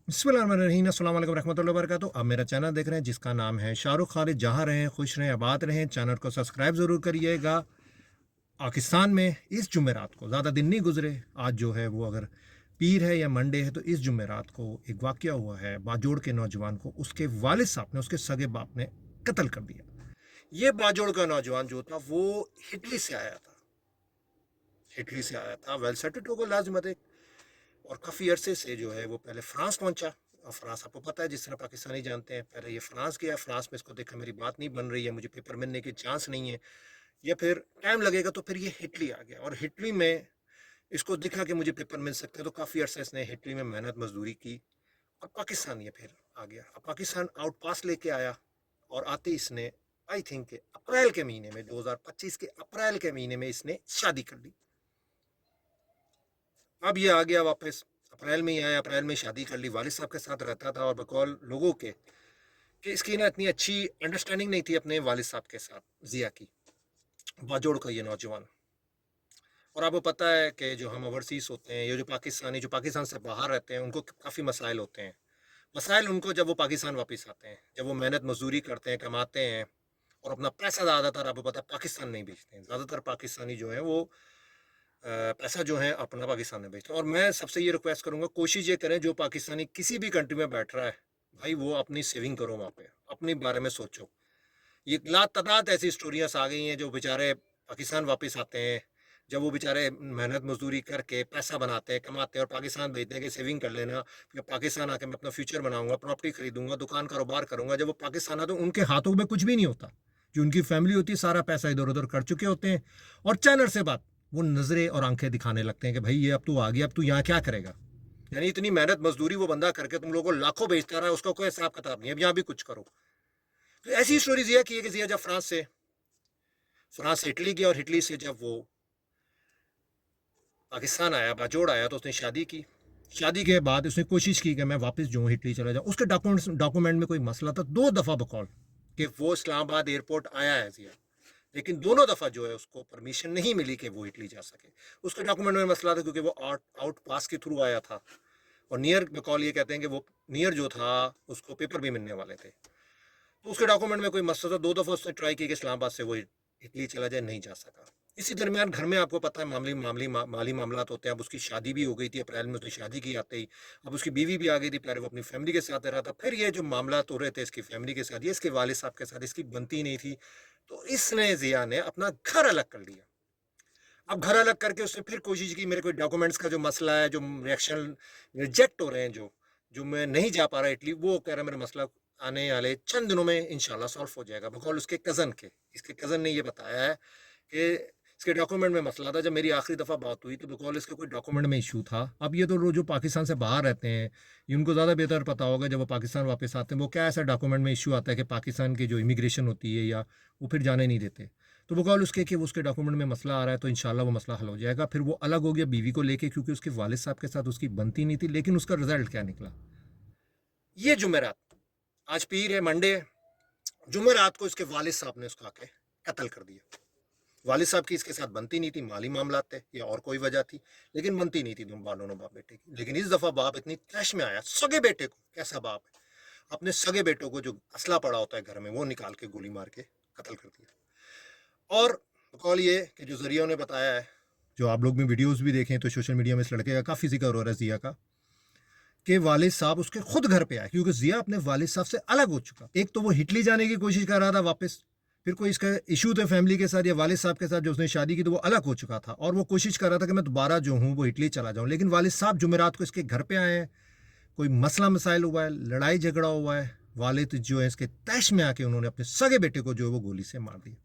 बिस्मिल्लाहिर्रहमानिर्रहीम, अस्सलाम वालेकुम रहमतुल्लाहि व बरकातुहू। आप मेरा चैनल देख रहे हैं जिसका नाम है शाहरुख खालिद। जहाँ रहें खुश रहें आबाद रहें। चैनल को सब्सक्राइब ज़रूर करिएगा। पाकिस्तान में इस जुमेरात को ज़्यादा दिन नहीं गुजरे, आज जो है वो अगर पीर है या मंडे है, तो इस जुमेरात को एक वाक़या हुआ है। बाजोड़ के नौजवान को उसके वालिद साहब ने, उसके सगे बाप ने कत्ल कर दिया। ये बाजोड़ का नौजवान जो था वो इटली से आया था। इटली से आया था, वेल सेटल्ड होगा लाजमत है। और काफ़ी अरसे से जो है वो पहले फ्रांस पहुंचा। और फ्रांस आपको पता है, जिस तरह पाकिस्तानी जानते हैं, पहले ये फ्रांस गया। फ्रांस में इसको देखा मेरी बात नहीं बन रही है, मुझे पेपर मिलने की चांस नहीं है, या फिर टाइम लगेगा, तो फिर ये इटली आ गया। और इटली में इसको दिखा कि मुझे पेपर मिल सकते हैं, तो काफ़ी अरसे इसने इटली में मेहनत मजदूरी की। और पाकिस्तान ये फिर आ गया। अब पाकिस्तान आउट पास लेके आया। और आते इसने, आई थिंक के अप्रैल के महीने में, 2025 के अप्रैल के महीने में इसने शादी कर ली। अब ये आ गया वापस। अप्रैल में ही आया, अप्रैल में शादी कर ली। वालिद साहब के साथ रहता था, और बकौल लोगों के कि इसकी ना इतनी अच्छी अंडरस्टैंडिंग नहीं थी अपने वालिद साहब के साथ, जिया की। बाजोड़ का ये नौजवान। और आपको पता है कि जो हम ओवरसीज होते हैं, ये जो पाकिस्तानी, जो पाकिस्तान से बाहर रहते हैं, उनको काफ़ी मसाइल होते हैं। मसाइल उनको जब वो पाकिस्तान वापस आते हैं, जब वो मेहनत मजदूरी करते हैं, कमाते हैं, और अपना पैसा ज़्यादातर आपको पता है पाकिस्तान नहीं भेजते हैं। ज़्यादातर पाकिस्तानी जो है वो पैसा जो है अपना पाकिस्तान में भेजते हैं। और मैं सबसे ये रिक्वेस्ट करूँगा, कोशिश ये करें, जो पाकिस्तानी किसी भी कंट्री में बैठ रहा है, भाई वो अपनी सेविंग करो वहाँ पे, अपने बारे में सोचो। ये लातादाद ऐसी स्टोरियाँ आ गई हैं, जो बेचारे पाकिस्तान वापस आते हैं, जब वो बेचारे मेहनत मजदूरी करके पैसा बनाते हैं, कमाते हैं, और पाकिस्तान भेजते हैं कि सेविंग कर लेना, फिर पाकिस्तान आके मैं अपना फ्यूचर बनाऊंगा, प्रॉपर्टी खरीदूंगा, दुकान कारोबार करूंगा। जब वो पाकिस्तान आते हैं, उनके हाथों में कुछ भी नहीं होता। जो उनकी फैमिली होती है, सारा पैसा इधर उधर कर चुके होते हैं। और चैनर से बात, वो नजरें और आंखें दिखाने लगते हैं कि भाई ये अब तू आ गया, अब तू यहाँ क्या करेगा। यानी इतनी मेहनत मजदूरी वो बंदा करके तुम लोगों को लाखों बेचता रहा है, उसका कोई हिसाब किताब नहीं है, अब यहाँ भी कुछ करो। तो ऐसी स्टोरी जिया की है कि जिया जब फ्रांस से इटली गया, और इटली से जब वो पाकिस्तान आया, बाजोड़ आया, तो उसने शादी की। शादी के बाद उसने कोशिश की कि मैं वापस जो इटली चला जाऊँ। उसके डॉक्यूमेंट में कोई मसला था, 2 दफ़ा बकौल कि वो इस्लामाबाद एयरपोर्ट आया है जिया, लेकिन दोनों दफ़ा जो है उसको परमिशन नहीं मिली कि वो इटली जा सके। उसके डॉक्यूमेंट में मसला था, क्योंकि वो आउट पास के थ्रू आया था। और नियर बकौल ये कहते हैं कि वो नियर जो था, उसको पेपर भी मिलने वाले थे। तो उसके डॉक्यूमेंट में कोई मसला था। 2 दफ़ा उसने ट्राई की कि इस्लामाबाद से वो इटली चला जाए, नहीं जा सका। इसी दरमियान घर में आपको पता है माली मामलात होते हैं। अब उसकी शादी भी हो गई थी अप्रैल में, उसने शादी की आते ही। अब उसकी बीवी भी आ गई थी, पहले वो अपनी फैमिली के साथ रहा था, फिर ये जो मामलात हो रहे थे इसकी फैमिली के साथ, ये इसके वालिद साहब के साथ इसकी बनती नहीं थी। तो इसने जिया ने अपना घर अलग कर लिया। अब घर अलग करके उसने फिर कोशिश की, मेरे कोई डॉक्यूमेंट्स का जो मसला है, जो रिएक्शन रिजेक्ट हो रहे हैं, जो जो मैं नहीं जा पा रहा इटली, वो कह रहा है मेरा मसला आने वाले चंद दिनों में इंशाल्लाह सॉल्व हो जाएगा। बकौल उसके कज़न के, इसके कज़न ने ये बताया है कि इसके डॉक्यूमेंट में मसला था। जब मेरी आखिरी दफ़ा बात हुई, तो बकौल इसके कोई डॉक्यूमेंट में इशू था। अब ये तो जो पाकिस्तान से बाहर रहते हैं, ये उनको ज़्यादा बेहतर पता होगा। जब वो पाकिस्तान वापस आते हैं, वो क्या ऐसा डॉक्यूमेंट में इशू आता है कि पाकिस्तान की जो इमिग्रेशन होती है, या वो फिर जाने नहीं देते। तो बकौल उसके कि उसके डॉक्यूमेंट में मसला आ रहा है, तो इंशाल्लाह वो मसला हल हो जाएगा। फिर वो अलग हो गया बीवी को लेके, क्योंकि उसके वालिद साहब के साथ उसकी बनती नहीं थी। लेकिन उसका रिजल्ट क्या निकला, ये जुमेरात, आज पीर है, मंडे है, जुमेरात को इसके वालिद साहब ने उसको आके कत्ल कर दिया। वालिद साहब की इसके साथ बनती नहीं थी, माली मामला थे या और कोई वजह थी, लेकिन बनती नहीं थी दोनों बाप बेटे की। लेकिन इस दफा बाप इतनी तैश में आया, सगे बेटे को, कैसा बाप है, अपने सगे बेटों को जो असला पड़ा होता है घर में, वो निकाल के गोली मार के कत्ल कर दिया। और बकौल ये कि जो जरिया ने बताया है, जो आप लोग में वीडियोस भी देखें, तो सोशल मीडिया में इस लड़के का काफ़ी जिक्र हो रहा है, जिया का, कि वालिद साहब उसके खुद घर पे आए, क्योंकि जिया अपने वालिद साहब से अलग हो चुका। एक तो वो इटली जाने की कोशिश कर रहा था वापस, फिर कोई इसका इशू थे फैमिली के साथ या वालिद साहब के साथ, जो उसने शादी की, तो वो अलग हो चुका था। और वो कोशिश कर रहा था कि मैं दोबारा जो हूँ वो इटली चला जाऊँ। लेकिन वालिद साहब जुमेरात को इसके घर पे आए हैं, कोई मसला मसाइल हुआ है, लड़ाई झगड़ा हुआ है, वालिद जो है इसके तैश में आके उन्होंने अपने सगे बेटे को जो है वो गोली से मार दिया।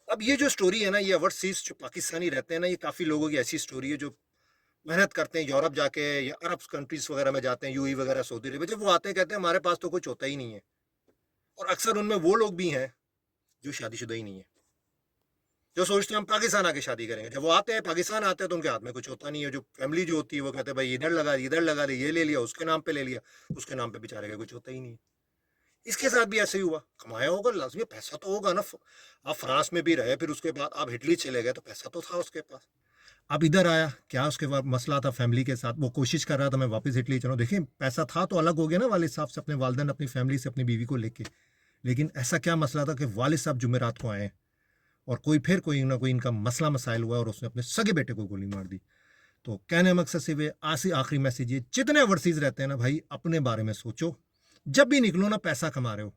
अब ये जो स्टोरी है ना, ये ओवरसीज जो पाकिस्तानी रहते हैं ना, ये काफ़ी लोगों की ऐसी स्टोरी है जो मेहनत करते हैं, यूरोप जाके या अरब कंट्रीज वगैरह में जाते हैं, यूएई वगैरह, सऊदी अरब, जब वो आते हैं कहते हैं हमारे पास तो कुछ होता ही नहीं है। और अक्सर उनमें वो लोग भी हैं जो शादीशुदा ही नहीं है, जो सोचते हैं हम पाकिस्तान आके शादी करेंगे। जब वो आते हैं, पाकिस्तान आते हैं, तो उनके हाथ में कुछ होता नहीं है। जो फैमिली जो होती है, वो कहते हैं भाई इधर लगा दे, ये ले लिया, उसके नाम पे ले लिया, उसके नाम पे बेचारे का कुछ होता ही नहीं है। इसके साथ भी ऐसे ही हुआ। कमाया होगा लाजमी, पैसा तो होगा ना। आप फ्रांस में भी रहे, फिर उसके बाद आप इटली चले गए, तो पैसा तो था उसके पास। अब इधर आया, क्या उसके बाद मसला था फैमिली के साथ, वो कोशिश कर रहा था मैं वापस इटली चलूँ। देखिए पैसा था तो अलग हो गया ना वालिद साहब से, अपने वालिदैन अपनी फैमिली से, अपनी बीवी को लेके। लेकिन ऐसा क्या मसला था कि वालिद साहब जुमेरात को आए और कोई ना कोई इनका मसला मसाइल हुआ और उसने अपने सगे बेटे को गोली मार दी। तो कहने मकसद से वे आखिरी मैसेज ये, जितने ओवरसीज रहते हैं ना भाई, अपने बारे में सोचो। जब भी निकलो ना, पैसा कमा रहे हो,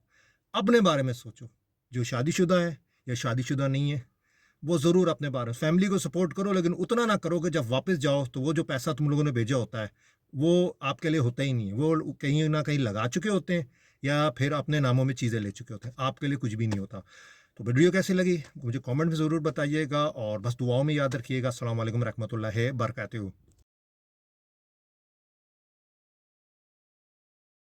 अपने बारे में सोचो। जो शादीशुदा है या शादीशुदा नहीं है, वो ज़रूर अपने बारे में, फैमिली को सपोर्ट करो, लेकिन उतना ना करो कि जब वापस जाओ तो वो जो पैसा तुम लोगों ने भेजा होता है वो आपके लिए होता ही नहीं है। वो कहीं ना कहीं लगा चुके होते हैं या फिर अपने नामों में चीज़ें ले चुके होते हैं, आपके लिए कुछ भी नहीं होता। तो वीडियो कैसी लगी मुझे कमेंट में ज़रूर बताइएगा, और बस दुआओं में याद रखिएगा। अस्सलाम वालेकुम रहमतुल्लाहि बरकातहू।